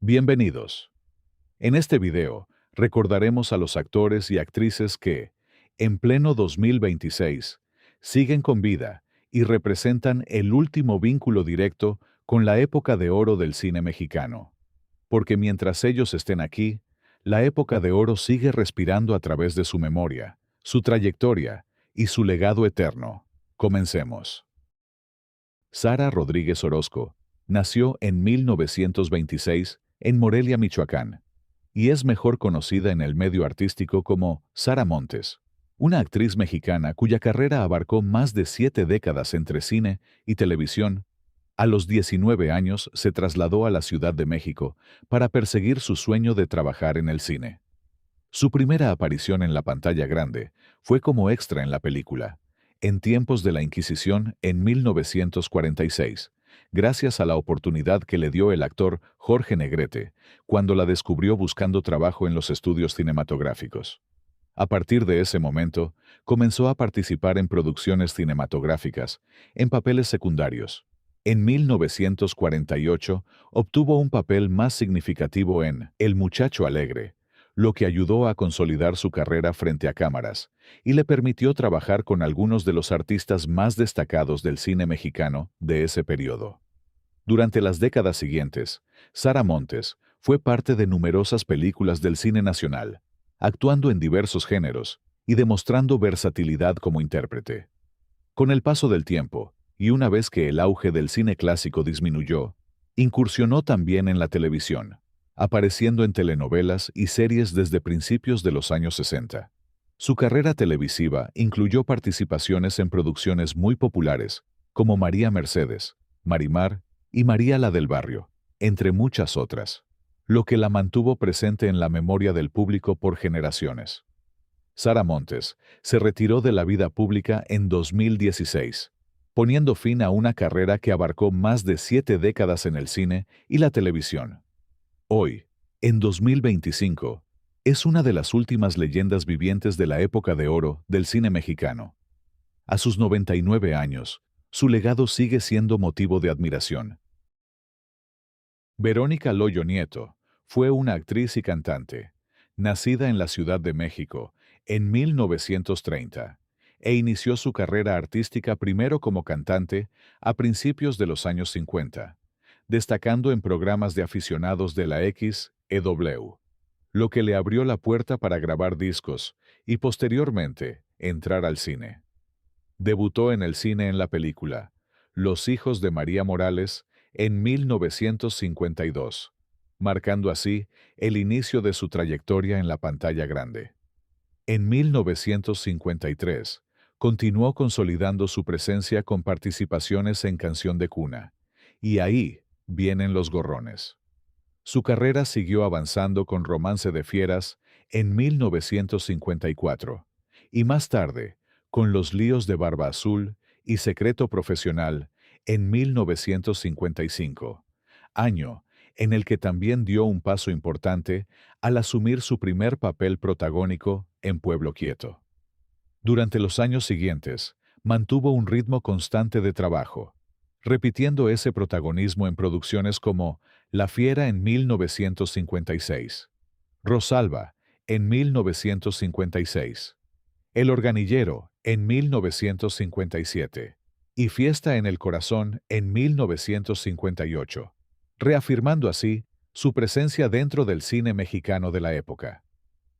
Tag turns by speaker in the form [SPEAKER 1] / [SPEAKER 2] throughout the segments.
[SPEAKER 1] Bienvenidos. En este video, recordaremos a los actores y actrices que, en pleno 2026, siguen con vida y representan el último vínculo directo con la época de oro del cine mexicano. Porque mientras ellos estén aquí, la época de oro sigue respirando a través de su memoria, su trayectoria y su legado eterno. Comencemos. Sara Rodríguez Orozco nació en 1926 en Morelia, Michoacán, y es mejor conocida en el medio artístico como Sara Montes, una actriz mexicana cuya carrera abarcó más de 7 décadas entre cine y televisión. A los 19 años se trasladó a la Ciudad de México para perseguir su sueño de trabajar en el cine. Su primera aparición en la pantalla grande fue como extra en la película En tiempos de la Inquisición en 1946, gracias a la oportunidad que le dio el actor Jorge Negrete cuando la descubrió buscando trabajo en los estudios cinematográficos. A partir de ese momento, comenzó a participar en producciones cinematográficas, en papeles secundarios. En 1948, obtuvo un papel más significativo en El Muchacho Alegre, lo que ayudó a consolidar su carrera frente a cámaras y le permitió trabajar con algunos de los artistas más destacados del cine mexicano de ese periodo. Durante las décadas siguientes, Sara Montes fue parte de numerosas películas del cine nacional, actuando en diversos géneros y demostrando versatilidad como intérprete. Con el paso del tiempo, y una vez que el auge del cine clásico disminuyó, incursionó también en la televisión, apareciendo en telenovelas y series desde principios de los años 60. Su carrera televisiva incluyó participaciones en producciones muy populares, como María Mercedes, Marimar y María la del Barrio, entre muchas otras, lo que la mantuvo presente en la memoria del público por generaciones. Sara Montes se retiró de la vida pública en 2016, poniendo fin a una carrera que abarcó más de 7 décadas en el cine y la televisión. Hoy, en 2025, es una de las últimas leyendas vivientes de la época de oro del cine mexicano. A sus 99 años, su legado sigue siendo motivo de admiración. Verónica Loyo Nieto fue una actriz y cantante, nacida en la Ciudad de México en 1930, e inició su carrera artística primero como cantante a principios de los años 50. Destacando en programas de aficionados de la XEW, lo que le abrió la puerta para grabar discos y posteriormente entrar al cine. Debutó en el cine en la película Los hijos de María Morales en 1952, marcando así el inicio de su trayectoria en la pantalla grande. En 1953, continuó consolidando su presencia con participaciones en Canción de Cuna, y ahí vienen los gorrones. Su carrera siguió avanzando con Romance de Fieras en 1954 y más tarde con Los líos de Barba Azul y Secreto Profesional en 1955, año en el que también dio un paso importante al asumir su primer papel protagónico en Pueblo Quieto. Durante los años siguientes, mantuvo un ritmo constante de trabajo, repitiendo ese protagonismo en producciones como La Fiera en 1956, Rosalba en 1956, El Organillero en 1957 y Fiesta en el Corazón en 1958, reafirmando así su presencia dentro del cine mexicano de la época.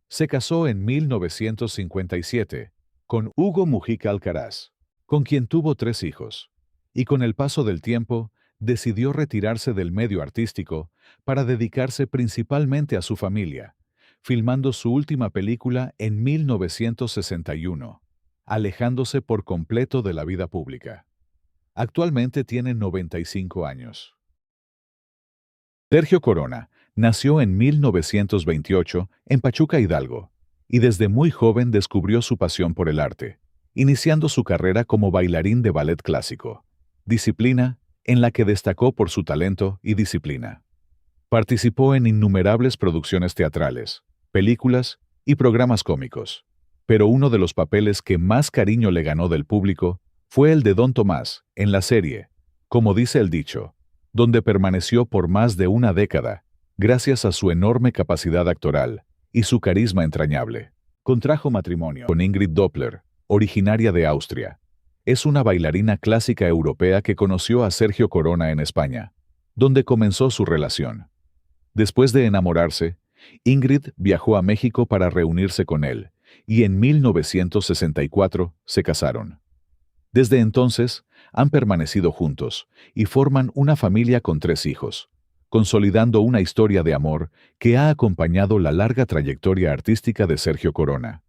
[SPEAKER 1] Se casó en 1957 con Hugo Mujica Alcaraz, con quien tuvo 3 hijos. Y con el paso del tiempo, decidió retirarse del medio artístico para dedicarse principalmente a su familia, filmando su última película en 1961, alejándose por completo de la vida pública. Actualmente tiene 95 años. Sergio Corona nació en 1928 en Pachuca, Hidalgo, y desde muy joven descubrió su pasión por el arte, iniciando su carrera como bailarín de ballet clásico, disciplina en la que destacó por su talento y disciplina. Participó en innumerables producciones teatrales, películas y programas cómicos, pero uno de los papeles que más cariño le ganó del público fue el de Don Tomás en la serie, Como dice el dicho, donde permaneció por más de una década gracias a su enorme capacidad actoral y su carisma entrañable. Contrajo matrimonio con Ingrid Doppler, originaria de Austria. Es una bailarina clásica europea que conoció a Sergio Corona en España, donde comenzó su relación. Después de enamorarse, Ingrid viajó a México para reunirse con él, y en 1964 se casaron. Desde entonces, han permanecido juntos y forman una familia con 3 hijos, consolidando una historia de amor que ha acompañado la larga trayectoria artística de Sergio Corona.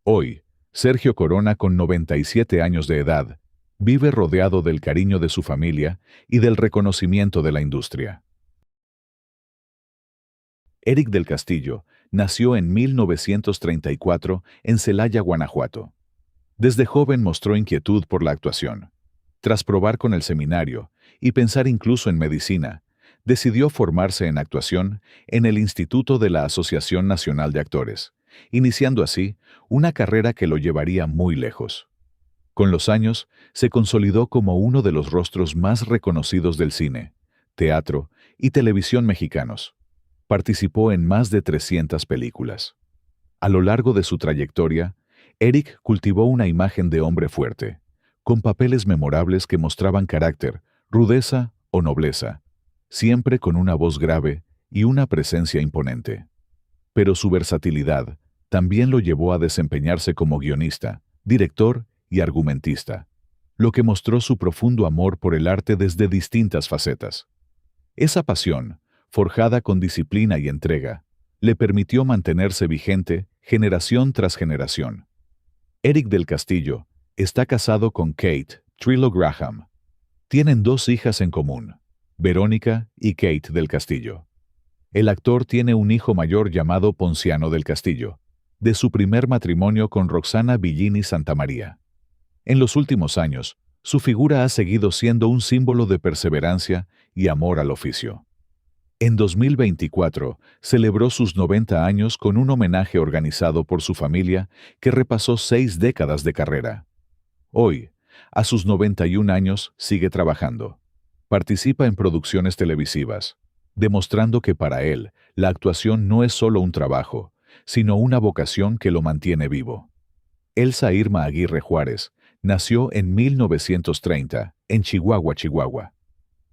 [SPEAKER 1] Hoy, Sergio Corona, con 97 años de edad, vive rodeado del cariño de su familia y del reconocimiento de la industria. Éric del Castillo nació en 1934 en Celaya, Guanajuato. Desde joven mostró inquietud por la actuación. Tras probar con el seminario y pensar incluso en medicina, decidió formarse en actuación en el Instituto de la Asociación Nacional de Actores, iniciando así una carrera que lo llevaría muy lejos. Con los años, se consolidó como uno de los rostros más reconocidos del cine, teatro y televisión mexicanos. Participó en más de 300 películas. A lo largo de su trayectoria, Éric cultivó una imagen de hombre fuerte, con papeles memorables que mostraban carácter, rudeza o nobleza, siempre con una voz grave y una presencia imponente. Pero su versatilidad también lo llevó a desempeñarse como guionista, director y argumentista, lo que mostró su profundo amor por el arte desde distintas facetas. Esa pasión, forjada con disciplina y entrega, le permitió mantenerse vigente generación tras generación. Éric del Castillo está casado con Kate Trillo Graham. Tienen 2 hijas en común, Verónica y Kate del Castillo. El actor tiene un hijo mayor llamado Ponciano del Castillo, de su primer matrimonio con Roxana Villini Santamaría. En los últimos años, su figura ha seguido siendo un símbolo de perseverancia y amor al oficio. En 2024, celebró sus 90 años con un homenaje organizado por su familia que repasó 6 décadas de carrera. Hoy, a sus 91 años, sigue trabajando. Participa en producciones televisivas, demostrando que para él, la actuación no es solo un trabajo, sino una vocación que lo mantiene vivo. Elsa Irma Aguirre Juárez nació en 1930, en Chihuahua, Chihuahua.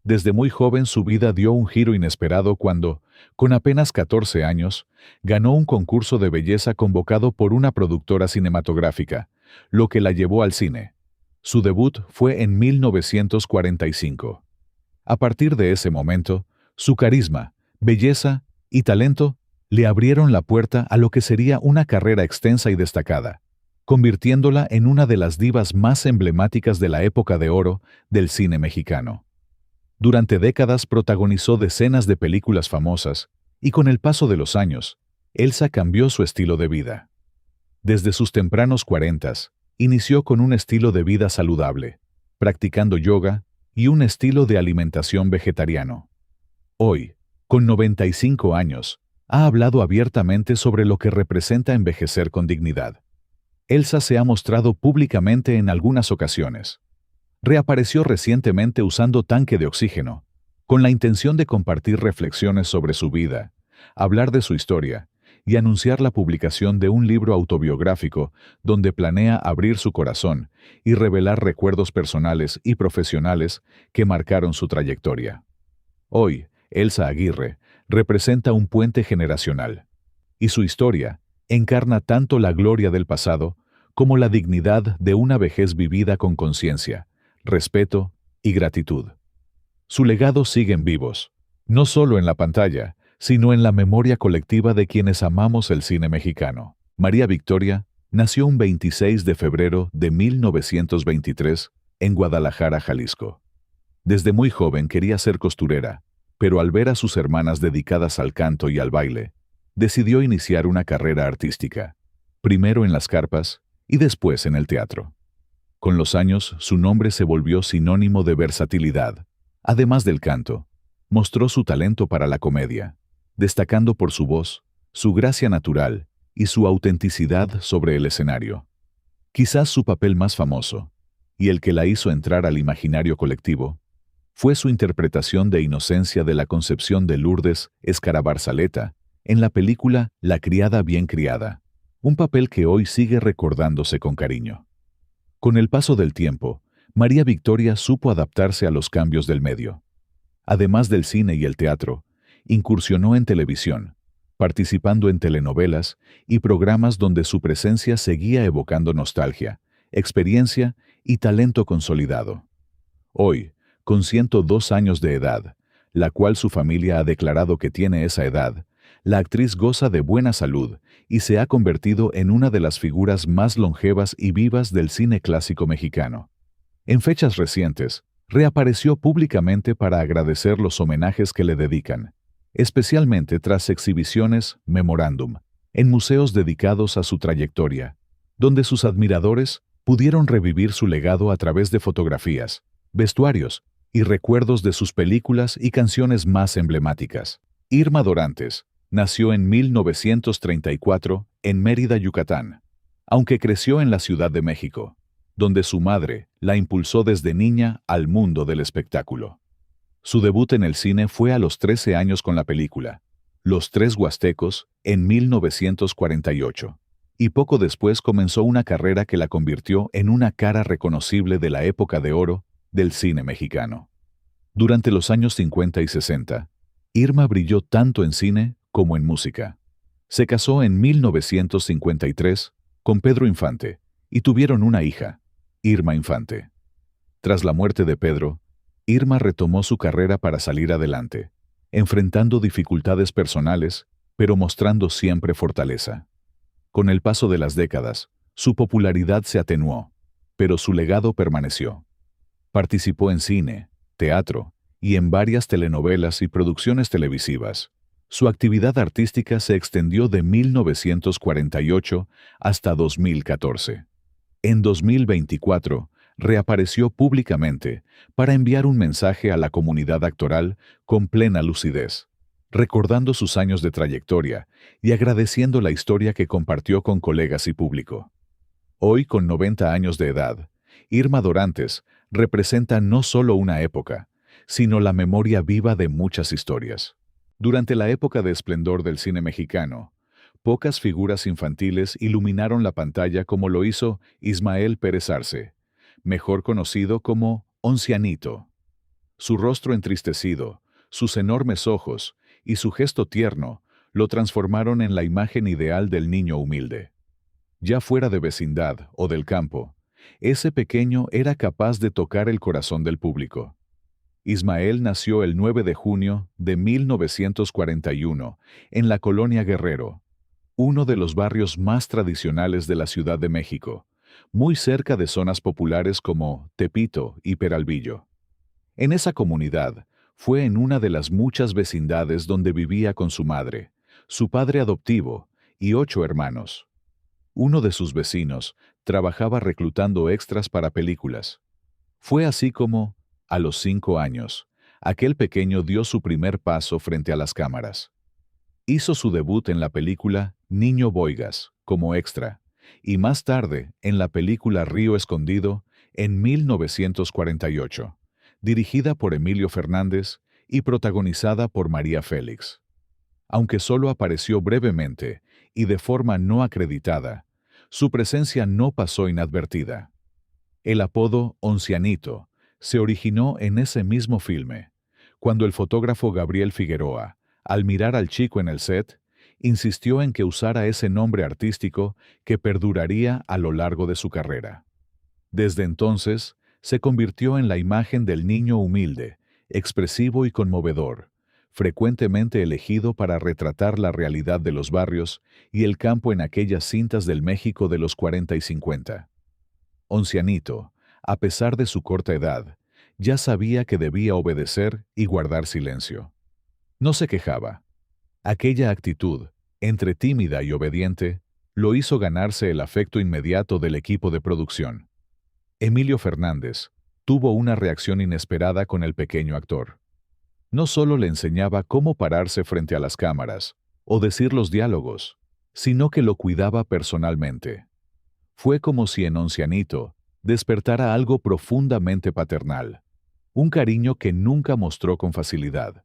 [SPEAKER 1] Desde muy joven su vida dio un giro inesperado cuando, con apenas 14 años, ganó un concurso de belleza convocado por una productora cinematográfica, lo que la llevó al cine. Su debut fue en 1945. A partir de ese momento, su carisma, belleza y talento le abrieron la puerta a lo que sería una carrera extensa y destacada, convirtiéndola en una de las divas más emblemáticas de la época de oro del cine mexicano. Durante décadas protagonizó decenas de películas famosas y con el paso de los años, Elsa cambió su estilo de vida. Desde sus tempranos 40s, inició con un estilo de vida saludable, practicando yoga y un estilo de alimentación vegetariano. Hoy, con 95 años, ha hablado abiertamente sobre lo que representa envejecer con dignidad. Elsa se ha mostrado públicamente en algunas ocasiones. Reapareció recientemente usando tanque de oxígeno, con la intención de compartir reflexiones sobre su vida, hablar de su historia y anunciar la publicación de un libro autobiográfico donde planea abrir su corazón y revelar recuerdos personales y profesionales que marcaron su trayectoria. Hoy, Elsa Aguirre representa un puente generacional, y su historia encarna tanto la gloria del pasado como la dignidad de una vejez vivida con conciencia, respeto y gratitud. Su legado sigue vivos, no solo en la pantalla, sino en la memoria colectiva de quienes amamos el cine mexicano. María Victoria nació un 26 de febrero de 1923 en Guadalajara, Jalisco. Desde muy joven quería ser costurera, pero al ver a sus hermanas dedicadas al canto y al baile, decidió iniciar una carrera artística, primero en las carpas y después en el teatro. Con los años, su nombre se volvió sinónimo de versatilidad. Además del canto, mostró su talento para la comedia, destacando por su voz, su gracia natural y su autenticidad sobre el escenario. Quizás su papel más famoso, y el que la hizo entrar al imaginario colectivo, fue su interpretación de Inocencia de la Concepción de Lourdes Escarabarzaleta en la película La criada bien criada, un papel que hoy sigue recordándose con cariño. Con el paso del tiempo, María Victoria supo adaptarse a los cambios del medio. Además del cine y el teatro, incursionó en televisión, participando en telenovelas y programas donde su presencia seguía evocando nostalgia, experiencia y talento consolidado. Hoy, con 102 años de edad, la cual su familia ha declarado que tiene esa edad, la actriz goza de buena salud y se ha convertido en una de las figuras más longevas y vivas del cine clásico mexicano. En fechas recientes, reapareció públicamente para agradecer los homenajes que le dedican, especialmente tras exhibiciones memorándum en museos dedicados a su trayectoria, donde sus admiradores pudieron revivir su legado a través de fotografías, vestuarios y recuerdos de sus películas y canciones más emblemáticas. Irma Dorantes nació en 1934 en Mérida, Yucatán, aunque creció en la Ciudad de México, donde su madre la impulsó desde niña al mundo del espectáculo. Su debut en el cine fue a los 13 años con la película Los Tres Huastecos en 1948, y poco después comenzó una carrera que la convirtió en una cara reconocible de la época de oro del cine mexicano. Durante los años 50 y 60, Irma brilló tanto en cine como en música. Se casó en 1953 con Pedro Infante y tuvieron una hija, Irma Infante. Tras la muerte de Pedro, Irma retomó su carrera para salir adelante, enfrentando dificultades personales, pero mostrando siempre fortaleza. Con el paso de las décadas, su popularidad se atenuó, pero su legado permaneció. Participó en cine, teatro y en varias telenovelas y producciones televisivas. Su actividad artística se extendió de 1948 hasta 2014. En 2024, reapareció públicamente para enviar un mensaje a la comunidad actoral con plena lucidez, recordando sus años de trayectoria y agradeciendo la historia que compartió con colegas y público. Hoy, con 90 años de edad, Irma Dorantes representa no solo una época, sino la memoria viva de muchas historias. Durante la época de esplendor del cine mexicano, pocas figuras infantiles iluminaron la pantalla como lo hizo Ismael Pérez Arce, mejor conocido como Oncianito. Su rostro entristecido, sus enormes ojos y su gesto tierno lo transformaron en la imagen ideal del niño humilde. Ya fuera de vecindad o del campo, ese pequeño era capaz de tocar el corazón del público. Ismael nació el 9 de junio de 1941 en la Colonia Guerrero, uno de los barrios más tradicionales de la Ciudad de México, muy cerca de zonas populares como Tepito y Peralvillo. En esa comunidad, fue en una de las muchas vecindades donde vivía con su madre, su padre adoptivo y 8 hermanos. Uno de sus vecinos trabajaba reclutando extras para películas. Fue así como, a los 5 años, aquel pequeño dio su primer paso frente a las cámaras. Hizo su debut en la película Niño Boigas, como extra, y más tarde en la película Río Escondido en 1948, dirigida por Emilio Fernández y protagonizada por María Félix. Aunque solo apareció brevemente y de forma no acreditada, su presencia no pasó inadvertida. El apodo Oncianito se originó en ese mismo filme, cuando el fotógrafo Gabriel Figueroa, al mirar al chico en el set, insistió en que usara ese nombre artístico que perduraría a lo largo de su carrera. Desde entonces, se convirtió en la imagen del niño humilde, expresivo y conmovedor, frecuentemente elegido para retratar la realidad de los barrios y el campo en aquellas cintas del México de los 40 y 50. Oncianito, a pesar de su corta edad, ya sabía que debía obedecer y guardar silencio. No se quejaba. Aquella actitud, entre tímida y obediente, lo hizo ganarse el afecto inmediato del equipo de producción. Emilio Fernández tuvo una reacción inesperada con el pequeño actor. No solo le enseñaba cómo pararse frente a las cámaras o decir los diálogos, sino que lo cuidaba personalmente. Fue como si en Oncianito despertara algo profundamente paternal. un cariño que nunca mostró con facilidad.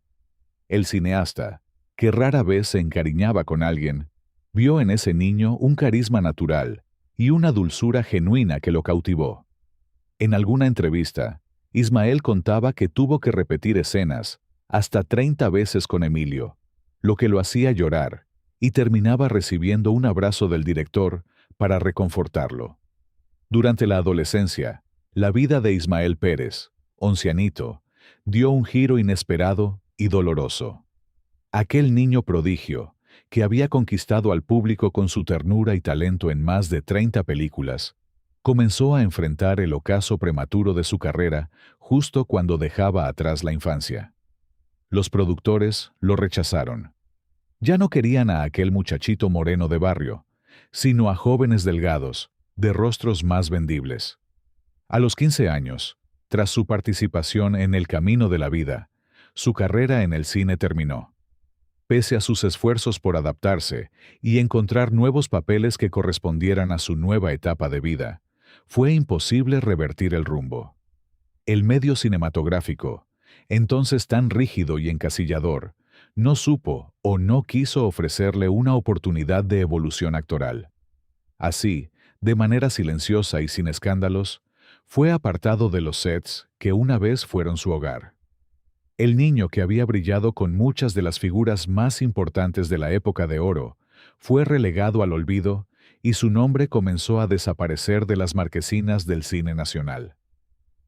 [SPEAKER 1] El cineasta, que rara vez se encariñaba con alguien, vio en ese niño un carisma natural y una dulzura genuina que lo cautivó. En alguna entrevista, Ismael contaba que tuvo que repetir escenas hasta 30 veces con Emilio, lo que lo hacía llorar, y terminaba recibiendo un abrazo del director para reconfortarlo. Durante la adolescencia, la vida de Ismael Pérez, onceanito, dio un giro inesperado y doloroso. Aquel niño prodigio, que había conquistado al público con su ternura y talento en más de 30 películas, comenzó a enfrentar el ocaso prematuro de su carrera justo cuando dejaba atrás la infancia. Los productores lo rechazaron. Ya no querían a aquel muchachito moreno de barrio, sino a jóvenes delgados, de rostros más vendibles. A los 15 años, tras su participación en El Camino de la Vida, su carrera en el cine terminó. Pese a sus esfuerzos por adaptarse y encontrar nuevos papeles que correspondieran a su nueva etapa de vida, fue imposible revertir el rumbo. El medio cinematográfico, entonces tan rígido y encasillador, no supo o no quiso ofrecerle una oportunidad de evolución actoral. Así, de manera silenciosa y sin escándalos, fue apartado de los sets que una vez fueron su hogar. El niño que había brillado con muchas de las figuras más importantes de la época de oro, fue relegado al olvido y su nombre comenzó a desaparecer de las marquesinas del cine nacional.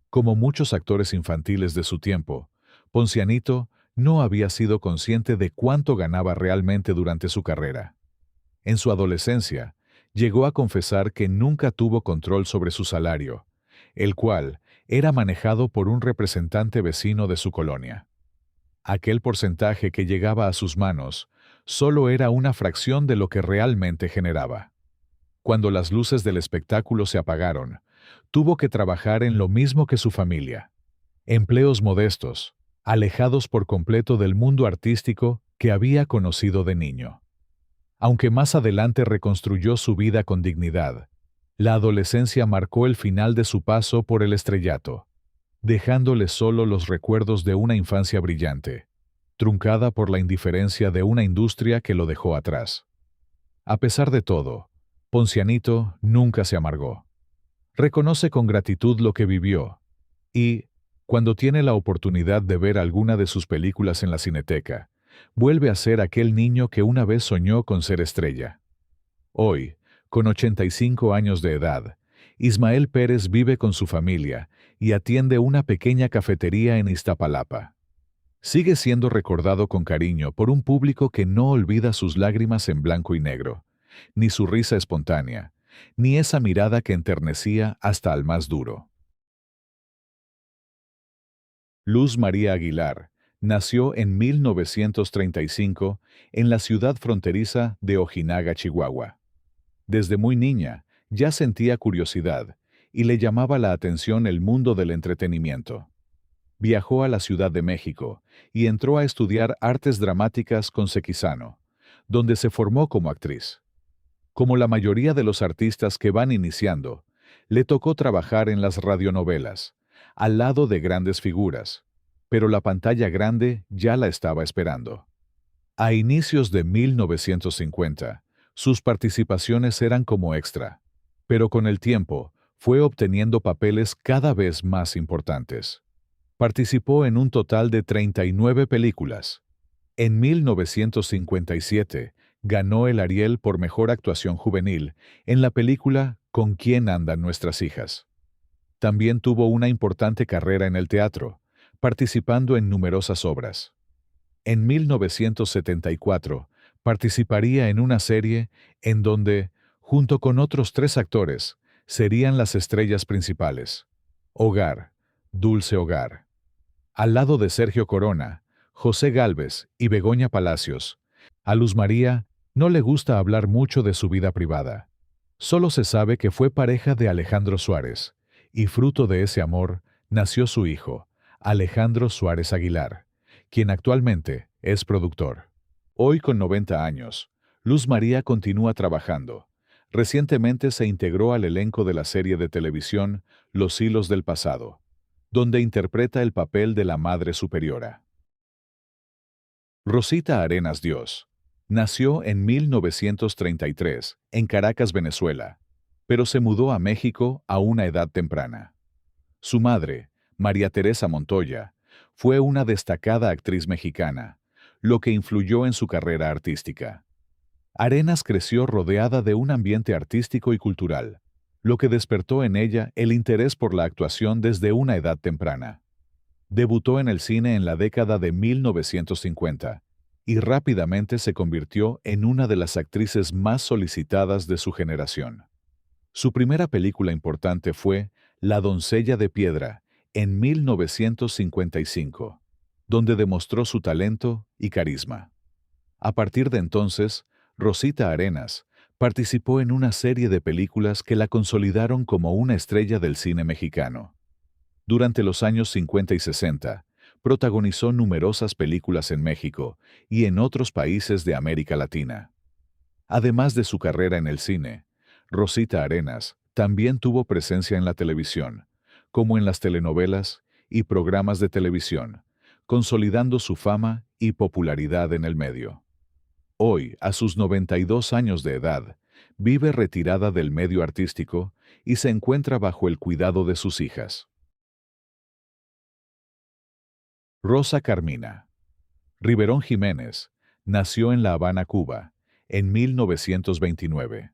[SPEAKER 1] Como muchos actores infantiles de su tiempo, Poncianito no había sido consciente de cuánto ganaba realmente durante su carrera. En su adolescencia, llegó a confesar que nunca tuvo control sobre su salario, el cual era manejado por un representante vecino de su colonia. Aquel porcentaje que llegaba a sus manos solo era una fracción de lo que realmente generaba. Cuando las luces del espectáculo se apagaron, tuvo que trabajar en lo mismo que su familia. Empleos modestos, alejados por completo del mundo artístico que había conocido de niño. Aunque más adelante reconstruyó su vida con dignidad, la adolescencia marcó el final de su paso por el estrellato, dejándole solo los recuerdos de una infancia brillante, truncada por la indiferencia de una industria que lo dejó atrás. A pesar de todo, Poncianito nunca se amargó. Reconoce con gratitud lo que vivió y, cuando tiene la oportunidad de ver alguna de sus películas en la Cineteca, vuelve a ser aquel niño que una vez soñó con ser estrella. Hoy, con 85 años de edad, Ismael Pérez vive con su familia y atiende una pequeña cafetería en Iztapalapa. Sigue siendo recordado con cariño por un público que no olvida sus lágrimas en blanco y negro, ni su risa espontánea, ni esa mirada que enternecía hasta al más duro. Luz María Aguilar nació en 1935 en la ciudad fronteriza de Ojinaga, Chihuahua. Desde muy niña ya sentía curiosidad y le llamaba la atención el mundo del entretenimiento. Viajó a la Ciudad de México y entró a estudiar artes dramáticas con Sequizano, donde se formó como actriz. Como la mayoría de los artistas que van iniciando, le tocó trabajar en las radionovelas, al lado de grandes figuras, pero la pantalla grande ya la estaba esperando. A inicios de 1950, sus participaciones eran como extra, pero con el tiempo fue obteniendo papeles cada vez más importantes. Participó en un total de 39 películas. En 1957 ganó el Ariel por Mejor Actuación Juvenil en la película ¿Con quién andan nuestras hijas? También tuvo una importante carrera en el teatro, participando en numerosas obras. En 1974 participaría en una serie en donde, junto con otros 3 actores, serían las estrellas principales. Hogar, Dulce Hogar. Al lado de Sergio Corona, José Gálvez y Begoña Palacios, a Luz María no le gusta hablar mucho de su vida privada. Solo se sabe que fue pareja de Alejandro Suárez, y fruto de ese amor nació su hijo, Alejandro Suárez Aguilar, quien actualmente es productor. Hoy con 90 años, Luz María continúa trabajando. Recientemente se integró al elenco de la serie de televisión Los Hilos del Pasado. donde interpreta el papel de la Madre Superiora. Rosita Arenas Dios nació en 1933 en Caracas, Venezuela, pero se mudó a México a una edad temprana. Su madre, María Teresa Montoya, fue una destacada actriz mexicana, lo que influyó en su carrera artística. Arenas creció rodeada de un ambiente artístico y cultural, lo que despertó en ella el interés por la actuación desde una edad temprana. Debutó en el cine en la década de 1950 y rápidamente se convirtió en una de las actrices más solicitadas de su generación. Su primera película importante fue La doncella de piedra, en 1955, donde demostró su talento y carisma. A partir de entonces, Rosita Arenas participó en una serie de películas que la consolidaron como una estrella del cine mexicano. Durante los años 50 y 60, protagonizó numerosas películas en México y en otros países de América Latina. Además de su carrera en el cine, Rosita Arenas también tuvo presencia en la televisión, como en las telenovelas y programas de televisión, consolidando su fama y popularidad en el medio. Hoy, a sus 92 años de edad, vive retirada del medio artístico y se encuentra bajo el cuidado de sus hijas. Rosa Carmina Riverón Jiménez nació en La Habana, Cuba, en 1929,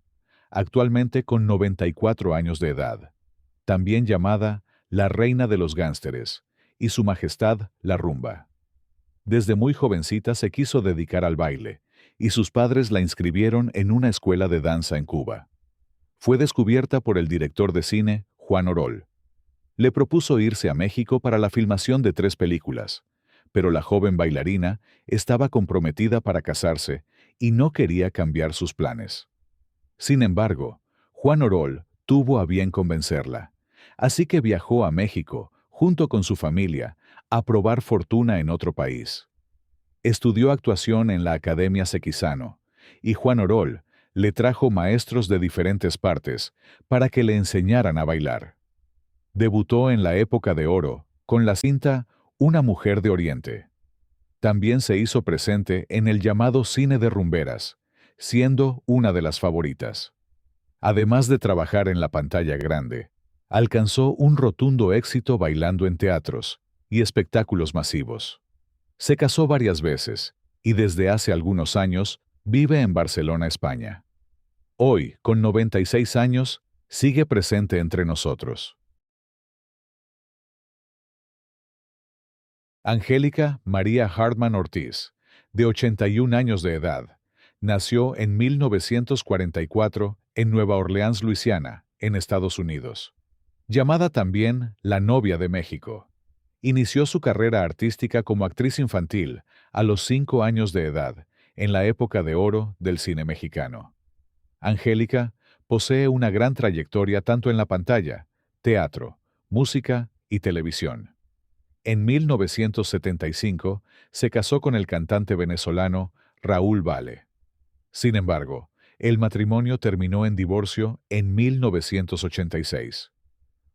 [SPEAKER 1] actualmente con 94 años de edad, también llamada la Reina de los Gánsteres y Su Majestad la Rumba. Desde muy jovencita se quiso dedicar al baile, y sus padres la inscribieron en una escuela de danza en Cuba. Fue descubierta por el director de cine, Juan Orol. Le propuso irse a México para la filmación de 3 películas, pero la joven bailarina estaba comprometida para casarse y no quería cambiar sus planes. Sin embargo, Juan Orol tuvo a bien convencerla, así que viajó a México, junto con su familia, a probar fortuna en otro país. Estudió actuación en la Academia Sequizano, y Juan Orol le trajo maestros de diferentes partes para que le enseñaran a bailar. Debutó en la época de oro con la cinta Una mujer de Oriente. También se hizo presente en el llamado cine de rumberas, siendo una de las favoritas. Además de trabajar en la pantalla grande, alcanzó un rotundo éxito bailando en teatros y espectáculos masivos. Se casó varias veces y desde hace algunos años vive en Barcelona, España. Hoy, con 96 años, sigue presente entre nosotros. Angélica María Hartman Ortiz, de 81 años de edad, nació en 1944 en Nueva Orleans, Luisiana, en Estados Unidos. Llamada también la novia de México. Inició su carrera artística como actriz infantil a los 5 años de edad, en la época de oro del cine mexicano. Angélica posee una gran trayectoria tanto en la pantalla, teatro, música y televisión. En 1975 se casó con el cantante venezolano Raúl Vale. Sin embargo, el matrimonio terminó en divorcio en 1986.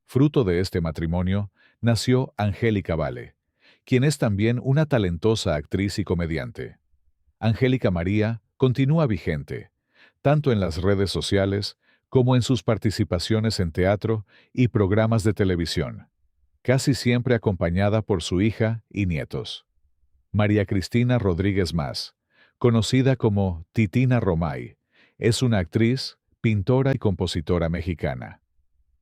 [SPEAKER 1] Fruto de este matrimonio, nació Angélica Vale, quien es también una talentosa actriz y comediante. Angélica María continúa vigente, tanto en las redes sociales como en sus participaciones en teatro y programas de televisión, casi siempre acompañada por su hija y nietos. María Cristina Rodríguez Mas, conocida como Titina Romay, es una actriz, pintora y compositora mexicana.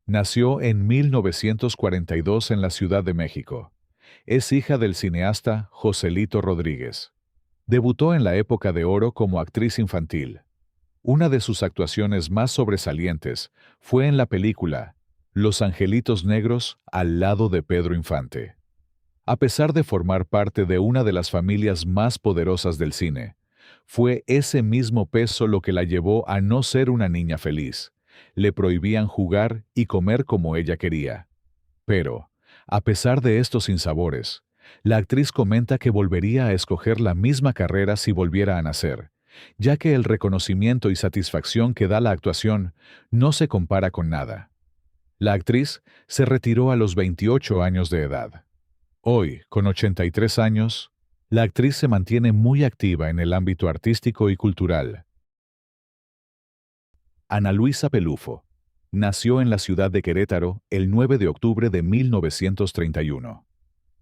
[SPEAKER 1] Nació en 1942 en la Ciudad de México. Es hija del cineasta Joselito Rodríguez. Debutó en la época de oro como actriz infantil. Una de sus actuaciones más sobresalientes fue en la película Los Angelitos Negros al lado de Pedro Infante. A pesar de formar parte de una de las familias más poderosas del cine, fue ese mismo peso lo que la llevó a no ser una niña feliz. Le prohibían jugar y comer como ella quería. Pero, a pesar de estos sinsabores, la actriz comenta que volvería a escoger la misma carrera si volviera a nacer, ya que el reconocimiento y satisfacción que da la actuación no se compara con nada. La actriz se retiró a los 28 años de edad. Hoy, con 83 años, la actriz se mantiene muy activa en el ámbito artístico y cultural. Ana Luisa Pelufo nació en la ciudad de Querétaro el 9 de octubre de 1931.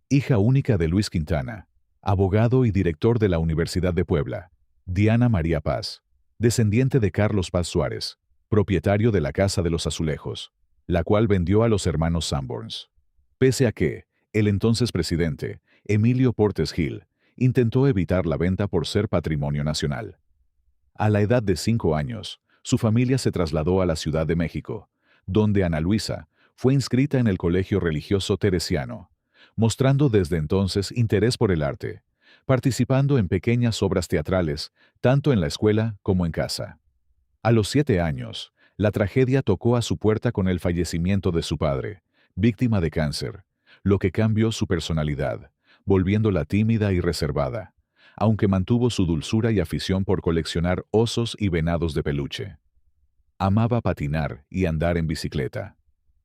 [SPEAKER 1] Hija única de Luis Quintana, abogado y director de la Universidad de Puebla, Diana María Paz, descendiente de Carlos Paz Suárez, propietario de la Casa de los Azulejos, la cual vendió a los hermanos Sanborns. Pese a que, el entonces presidente, Emilio Portes Gil, intentó evitar la venta por ser patrimonio nacional. A la edad de 5 años, su familia se trasladó a la Ciudad de México, donde Ana Luisa fue inscrita en el Colegio Religioso Teresiano, mostrando desde entonces interés por el arte, participando en pequeñas obras teatrales, tanto en la escuela como en casa. A los 7 años, la tragedia tocó a su puerta con el fallecimiento de su padre, víctima de cáncer, lo que cambió su personalidad, volviéndola tímida y reservada, aunque mantuvo su dulzura y afición por coleccionar osos y venados de peluche. Amaba patinar y andar en bicicleta.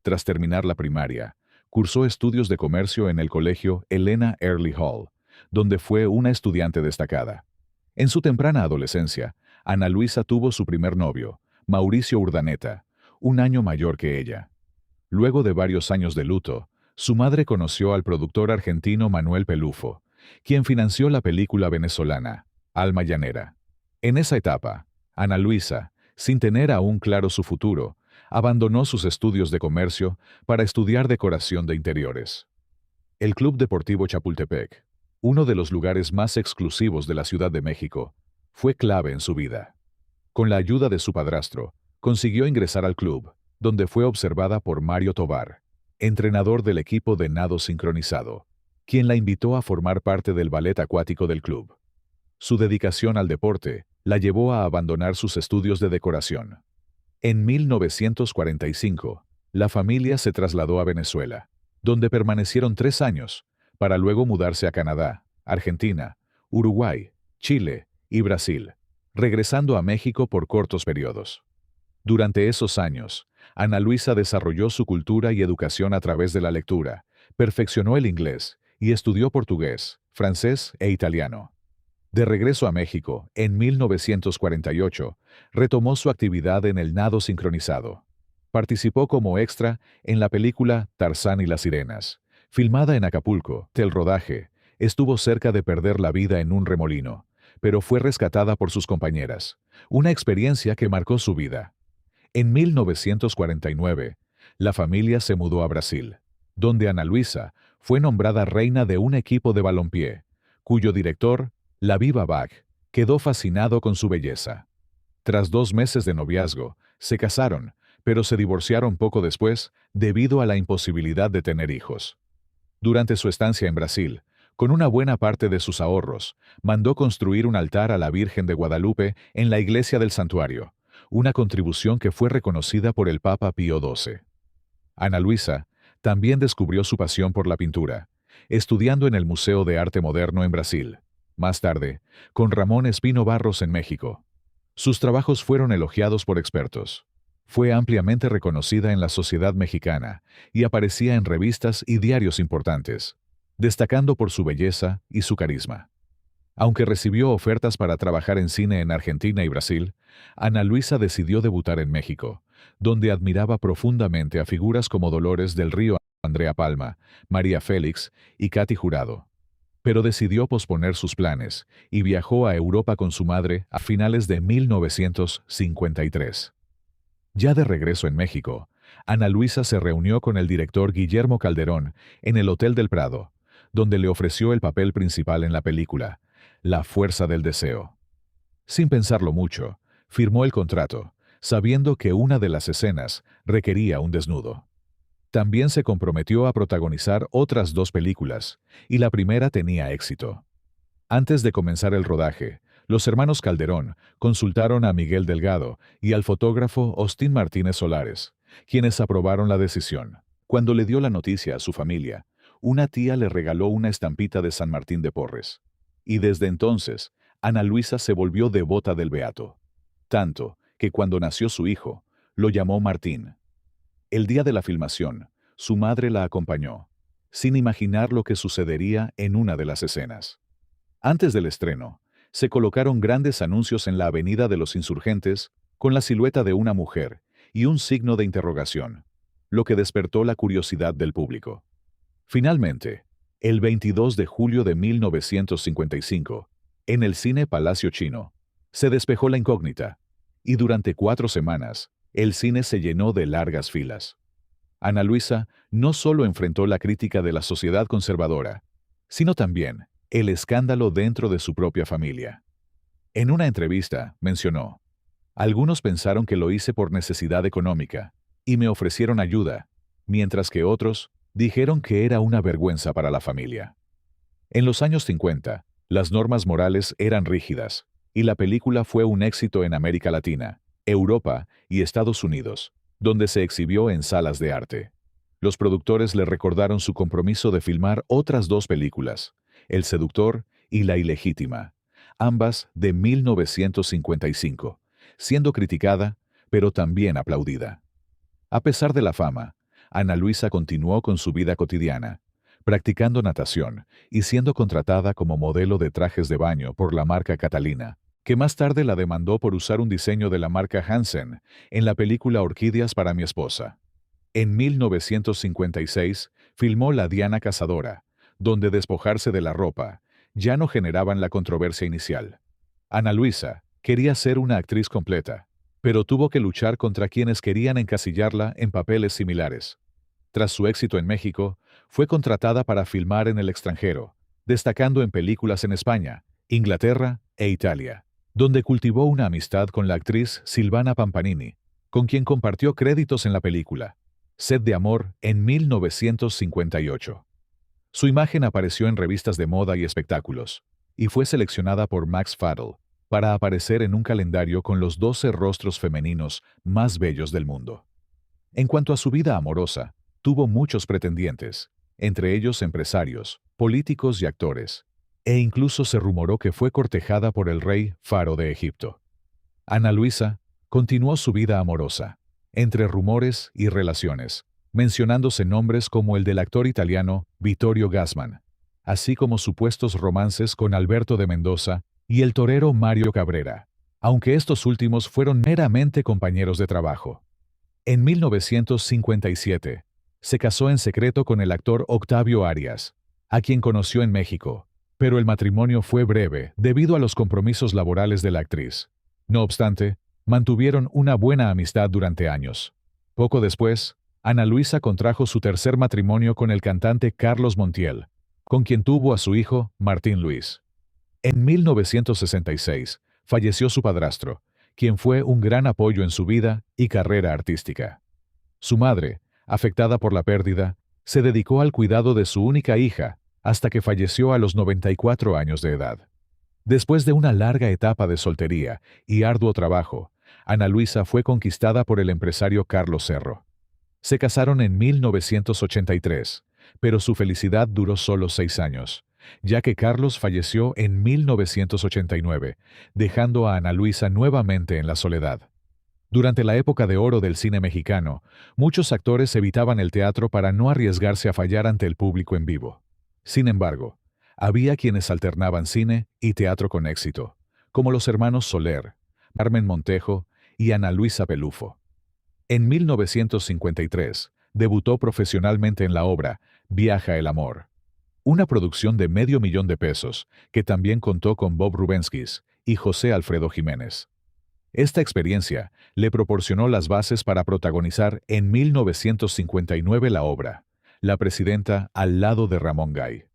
[SPEAKER 1] Tras terminar la primaria, cursó estudios de comercio en el colegio Helena Early Hall, donde fue una estudiante destacada. En su temprana adolescencia, Ana Luisa tuvo su primer novio, Mauricio Urdaneta, un año mayor que ella. Luego de varios años de luto, su madre conoció al productor argentino Manuel Pelufo, quien financió la película venezolana, Alma Llanera. En esa etapa, Ana Luisa, sin tener aún claro su futuro, abandonó sus estudios de comercio para estudiar decoración de interiores. El Club Deportivo Chapultepec, uno de los lugares más exclusivos de la Ciudad de México, fue clave en su vida. Con la ayuda de su padrastro, consiguió ingresar al club, donde fue observada por Mario Tovar, entrenador del equipo de nado sincronizado, quien la invitó a formar parte del ballet acuático del club. Su dedicación al deporte la llevó a abandonar sus estudios de decoración. En 1945, la familia se trasladó a Venezuela, donde permanecieron 3 años, para luego mudarse a Canadá, Argentina, Uruguay, Chile y Brasil, regresando a México por cortos periodos. Durante esos años, Ana Luisa desarrolló su cultura y educación a través de la lectura, perfeccionó el inglés y estudió portugués, francés e italiano. De regreso a México, en 1948, retomó su actividad en el nado sincronizado. Participó como extra en la película Tarzán y las sirenas, filmada en Acapulco. El rodaje estuvo cerca de perder la vida en un remolino, pero fue rescatada por sus compañeras, una experiencia que marcó su vida. En 1949, la familia se mudó a Brasil, donde Ana Luisa fue nombrada reina de un equipo de balompié, cuyo director, Laviva Bach, quedó fascinado con su belleza. Tras 2 meses de noviazgo, se casaron, pero se divorciaron poco después debido a la imposibilidad de tener hijos. Durante su estancia en Brasil, con una buena parte de sus ahorros, mandó construir un altar a la Virgen de Guadalupe en la iglesia del santuario, una contribución que fue reconocida por el Papa Pío XII. Ana Luisa también descubrió su pasión por la pintura, estudiando en el Museo de Arte Moderno en Brasil. Más tarde, con Ramón Espino Barros en México. Sus trabajos fueron elogiados por expertos. Fue ampliamente reconocida en la sociedad mexicana y aparecía en revistas y diarios importantes, destacando por su belleza y su carisma. Aunque recibió ofertas para trabajar en cine en Argentina y Brasil, Ana Luisa decidió debutar en México, donde admiraba profundamente a figuras como Dolores del Río, Andrea Palma, María Félix y Katy Jurado. Pero decidió posponer sus planes y viajó a Europa con su madre a finales de 1953. Ya de regreso en México, Ana Luisa se reunió con el director Guillermo Calderón en el Hotel del Prado, donde le ofreció el papel principal en la película, La Fuerza del Deseo. Sin pensarlo mucho, firmó el contrato, sabiendo que una de las escenas requería un desnudo. También se comprometió a protagonizar otras 2 películas, y la primera tenía éxito. Antes de comenzar el rodaje, los hermanos Calderón consultaron a Miguel Delgado y al fotógrafo Austin Martínez Solares, quienes aprobaron la decisión. Cuando le dio la noticia a su familia, una tía le regaló una estampita de San Martín de Porres. Y desde entonces, Ana Luisa se volvió devota del beato. Tanto que cuando nació su hijo, lo llamó Martín. El día de la filmación, su madre la acompañó, sin imaginar lo que sucedería en una de las escenas. Antes del estreno, se colocaron grandes anuncios en la Avenida de los Insurgentes con la silueta de una mujer y un signo de interrogación, lo que despertó la curiosidad del público. Finalmente, el 22 de julio de 1955, en el Cine Palacio Chino, se despejó la incógnita, y durante 4 semanas, el cine se llenó de largas filas. Ana Luisa no solo enfrentó la crítica de la sociedad conservadora, sino también el escándalo dentro de su propia familia. En una entrevista, mencionó: algunos pensaron que lo hice por necesidad económica, y me ofrecieron ayuda, mientras que otros dijeron que era una vergüenza para la familia. En los años 50, las normas morales eran rígidas, y la película fue un éxito en América Latina, Europa y Estados Unidos, donde se exhibió en salas de arte. Los productores le recordaron su compromiso de filmar otras 2 películas, El seductor y La ilegítima, ambas de 1955, siendo criticada, pero también aplaudida. A pesar de la fama, Ana Luisa continuó con su vida cotidiana, practicando natación y siendo contratada como modelo de trajes de baño por la marca Catalina, que más tarde la demandó por usar un diseño de la marca Hansen en la película Orquídeas para mi esposa. En 1956 filmó La Diana Cazadora, donde despojarse de la ropa ya no generaban la controversia inicial. Ana Luisa quería ser una actriz completa, pero tuvo que luchar contra quienes querían encasillarla en papeles similares. Tras su éxito en México, fue contratada para filmar en el extranjero, destacando en películas en España, Inglaterra e Italia, donde cultivó una amistad con la actriz Silvana Pampanini, con quien compartió créditos en la película Sed de Amor en 1958. Su imagen apareció en revistas de moda y espectáculos, y fue seleccionada por Max Fadel para aparecer en un calendario con los 12 rostros femeninos más bellos del mundo. En cuanto a su vida amorosa, tuvo muchos pretendientes, entre ellos empresarios, políticos y actores, e incluso se rumoró que fue cortejada por el rey Faro de Egipto. Ana Luisa continuó su vida amorosa, entre rumores y relaciones, mencionándose nombres como el del actor italiano Vittorio Gassman, así como supuestos romances con Alberto de Mendoza y el torero Mario Cabrera, aunque estos últimos fueron meramente compañeros de trabajo. En 1957, se casó en secreto con el actor Octavio Arias, a quien conoció en México, pero el matrimonio fue breve debido a los compromisos laborales de la actriz. No obstante, mantuvieron una buena amistad durante años. Poco después, Ana Luisa contrajo su tercer matrimonio con el cantante Carlos Montiel, con quien tuvo a su hijo, Martín Luis. En 1966, falleció su padrastro, quien fue un gran apoyo en su vida y carrera artística. Su madre, afectada por la pérdida, se dedicó al cuidado de su única hija hasta que falleció a los 94 años de edad. Después de una larga etapa de soltería y arduo trabajo, Ana Luisa fue conquistada por el empresario Carlos Cerro. Se casaron en 1983, pero su felicidad duró solo 6 años, ya que Carlos falleció en 1989, dejando a Ana Luisa nuevamente en la soledad. Durante la época de oro del cine mexicano, muchos actores evitaban el teatro para no arriesgarse a fallar ante el público en vivo. Sin embargo, había quienes alternaban cine y teatro con éxito, como los hermanos Soler, Carmen Montejo y Ana Luisa Pelufo. En 1953, debutó profesionalmente en la obra Viaja el amor, una producción de $500,000 que también contó con Bob Rubenskis y José Alfredo Jiménez. Esta experiencia le proporcionó las bases para protagonizar en 1959 la obra La presidenta al lado de Ramón Gay.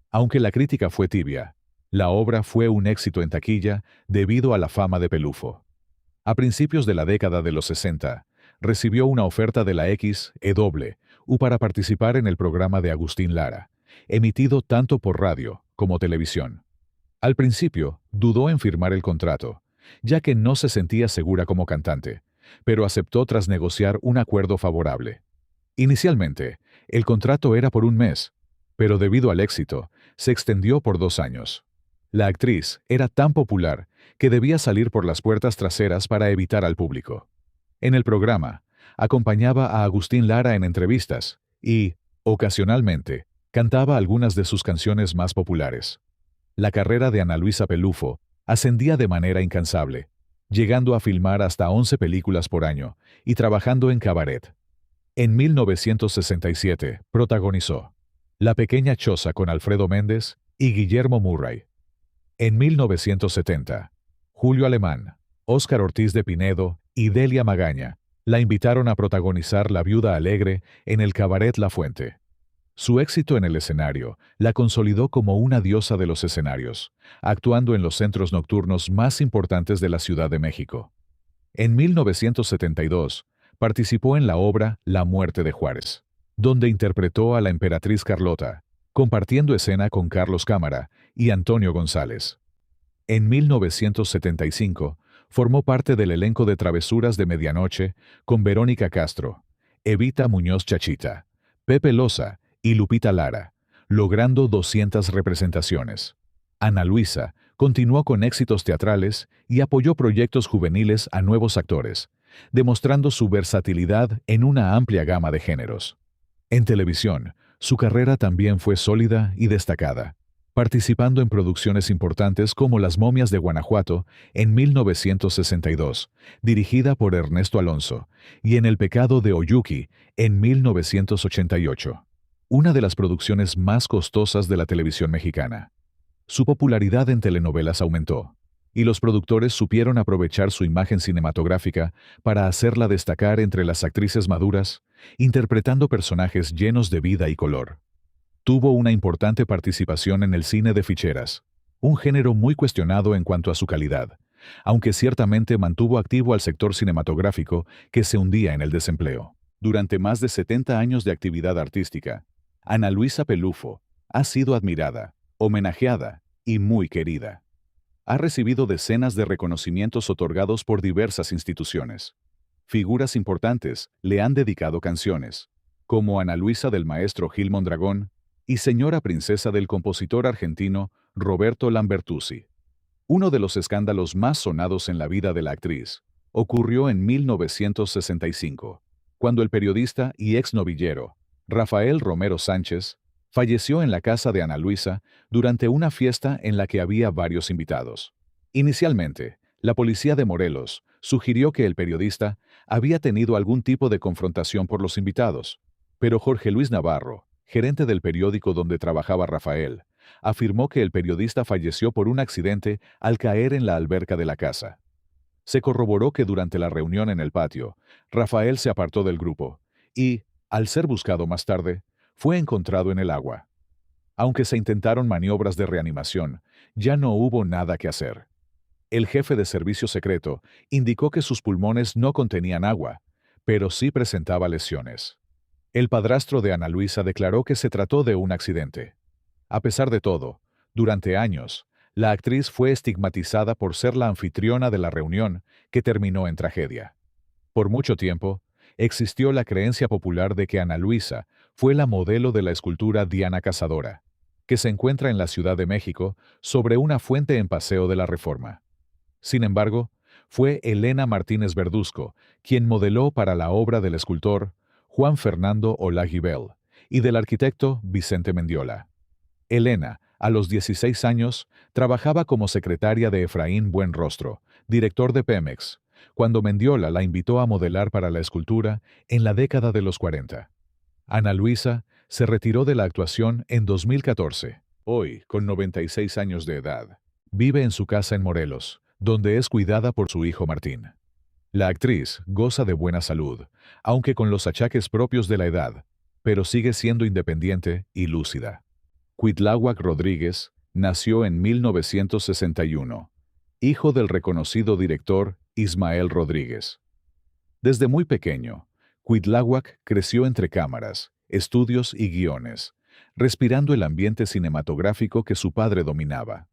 [SPEAKER 1] Aunque la crítica fue tibia, la obra fue un éxito en taquilla debido a la fama de Pelufo. A principios de la década de los 60, recibió una oferta de la XEW para participar en el programa de Agustín Lara, emitido tanto por radio como televisión. Al principio, dudó en firmar el contrato, ya que no se sentía segura como cantante, pero aceptó tras negociar un acuerdo favorable. Inicialmente, el contrato era por 1 mes, pero debido al éxito, se extendió por 2 años. La actriz era tan popular que debía salir por las puertas traseras para evitar al público. En el programa, Acompañaba a Agustín Lara en entrevistas y, ocasionalmente, cantaba algunas de sus canciones más populares. La carrera de Ana Luisa Pelufo ascendía de manera incansable, llegando a filmar hasta 11 películas por año y trabajando en cabaret. En 1967 protagonizó La pequeña choza con Alfredo Méndez y Guillermo Murray. En 1970, Julio Alemán, Óscar Ortiz de Pinedo y Delia Magaña la invitaron a protagonizar La viuda alegre en el cabaret La Fuente. Su éxito en el escenario la consolidó como una diosa de los escenarios, actuando en los centros nocturnos más importantes de la Ciudad de México. En 1972, participó en la obra La muerte de Juárez, donde interpretó a la emperatriz Carlota, compartiendo escena con Carlos Cámara y Antonio González. En 1975, formó parte del elenco de Travesuras de Medianoche con Verónica Castro, Evita Muñoz Chachita, Pepe Loza y Lupita Lara, logrando 200 representaciones. Ana Luisa continuó con éxitos teatrales y apoyó proyectos juveniles a nuevos actores, demostrando su versatilidad en una amplia gama de géneros. En televisión, su carrera también fue sólida y destacada, participando en producciones importantes como Las momias de Guanajuato en 1962, dirigida por Ernesto Alonso, y en El pecado de Oyuki en 1988, una de las producciones más costosas de la televisión mexicana. Su popularidad en telenovelas aumentó, y los productores supieron aprovechar su imagen cinematográfica para hacerla destacar entre las actrices maduras, interpretando personajes llenos de vida y color. Tuvo una importante participación en el cine de ficheras, un género muy cuestionado en cuanto a su calidad, aunque ciertamente mantuvo activo al sector cinematográfico que se hundía en el desempleo. Durante más de 70 años de actividad artística, Ana Luisa Pelufo ha sido admirada, homenajeada y muy querida. Ha recibido decenas de reconocimientos otorgados por diversas instituciones. Figuras importantes le han dedicado canciones, como Ana Luisa del maestro Gil Mondragón y Señora Princesa del compositor argentino Roberto Lambertucci. Uno de los escándalos más sonados en la vida de la actriz ocurrió en 1965, cuando el periodista y exnovillero Rafael Romero Sánchez falleció en la casa de Ana Luisa durante una fiesta en la que había varios invitados. Inicialmente, la policía de Morelos sugirió que el periodista había tenido algún tipo de confrontación por los invitados, pero Jorge Luis Navarro, gerente del periódico donde trabajaba Rafael, afirmó que el periodista falleció por un accidente al caer en la alberca de la casa. Se corroboró que durante la reunión en el patio, Rafael se apartó del grupo y, al ser buscado más tarde, fue encontrado en el agua. Aunque se intentaron maniobras de reanimación, ya no hubo nada que hacer. El jefe de servicio secreto indicó que sus pulmones no contenían agua, pero sí presentaba lesiones. El padrastro de Ana Luisa declaró que se trató de un accidente. A pesar de todo, durante años, la actriz fue estigmatizada por ser la anfitriona de la reunión que terminó en tragedia. Por mucho tiempo, existió la creencia popular de que Ana Luisa fue la modelo de la escultura Diana Cazadora, que se encuentra en la Ciudad de México sobre una fuente en Paseo de la Reforma. Sin embargo, fue Elena Martínez Verduzco quien modeló para la obra del escultor Juan Fernando Olagibel y del arquitecto Vicente Mendiola. Elena, a los 16 años, trabajaba como secretaria de Efraín Buenrostro, director de Pemex, cuando Mendiola la invitó a modelar para la escultura en la década de los 40. Ana Luisa se retiró de la actuación en 2014. Hoy, con 96 años de edad, vive en su casa en Morelos, donde es cuidada por su hijo Martín. La actriz goza de buena salud, aunque con los achaques propios de la edad, pero sigue siendo independiente y lúcida. Cuitláhuac Rodríguez nació en 1961, hijo del reconocido director Ismael Rodríguez. Desde muy pequeño, Cuitláhuac creció entre cámaras, estudios y guiones, respirando el ambiente cinematográfico que su padre dominaba.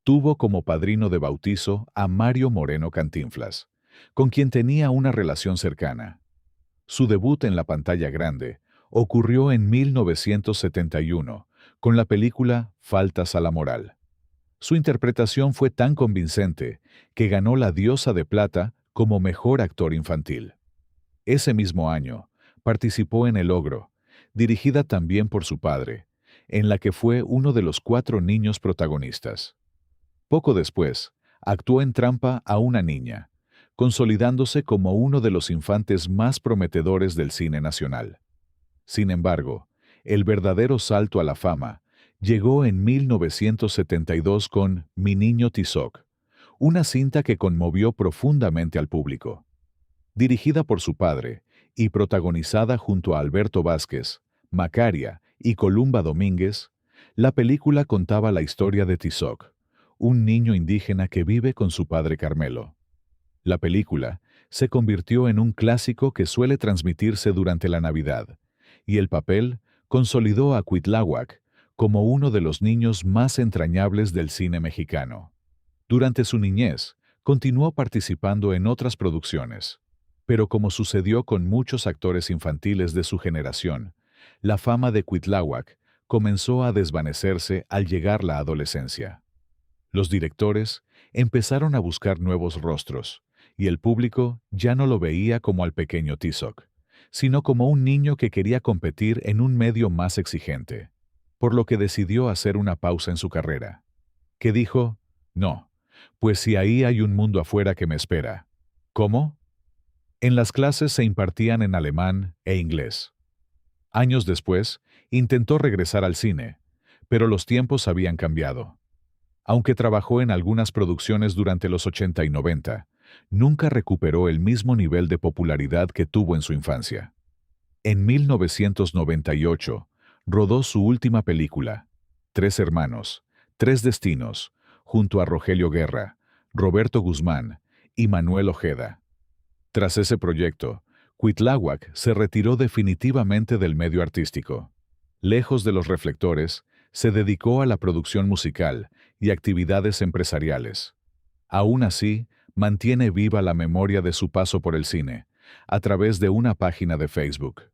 [SPEAKER 1] Tuvo como padrino de bautizo a Mario Moreno Cantinflas, con quien tenía una relación cercana. Su debut en la pantalla grande ocurrió en 1971, con la película Faltas a la moral. Su interpretación fue tan convincente que ganó la Diosa de Plata como mejor actor infantil. Ese mismo año, participó en El Ogro, dirigida también por su padre, en la que fue uno de los 4 niños protagonistas. Poco después, actuó en Trampa a una niña, consolidándose como uno de los infantes más prometedores del cine nacional. Sin embargo, el verdadero salto a la fama llegó en 1972 con Mi niño Tizoc, una cinta que conmovió profundamente al público. Dirigida por su padre y protagonizada junto a Alberto Vázquez, Macaria y Columba Domínguez, la película contaba la historia de Tizoc, un niño indígena que vive con su padre Carmelo. La película se convirtió en un clásico que suele transmitirse durante la Navidad, y el papel consolidó a Cuitláhuac como uno de los niños más entrañables del cine mexicano. Durante su niñez, continuó participando en otras producciones, pero como sucedió con muchos actores infantiles de su generación, la fama de Cuitláhuac comenzó a desvanecerse al llegar la adolescencia. Los directores empezaron a buscar nuevos rostros, y el público ya no lo veía como al pequeño Tizoc, sino como un niño que quería competir en un medio más exigente, por lo que decidió hacer una pausa en su carrera. Que dijo, no, pues si ahí hay un mundo afuera que me espera. ¿Cómo? En las clases se impartían en alemán e inglés. Años después, intentó regresar al cine, pero los tiempos habían cambiado. Aunque trabajó en algunas producciones durante los 80 y 90, nunca recuperó el mismo nivel de popularidad que tuvo en su infancia. En 1998, rodó su última película, Tres hermanos, tres destinos, junto a Rogelio Guerra, Roberto Guzmán y Manuel Ojeda. Tras ese proyecto, Cuitláhuac se retiró definitivamente del medio artístico. Lejos de los reflectores, se dedicó a la producción musical y actividades empresariales. Aún así, mantiene viva la memoria de su paso por el cine, a través de una página de Facebook.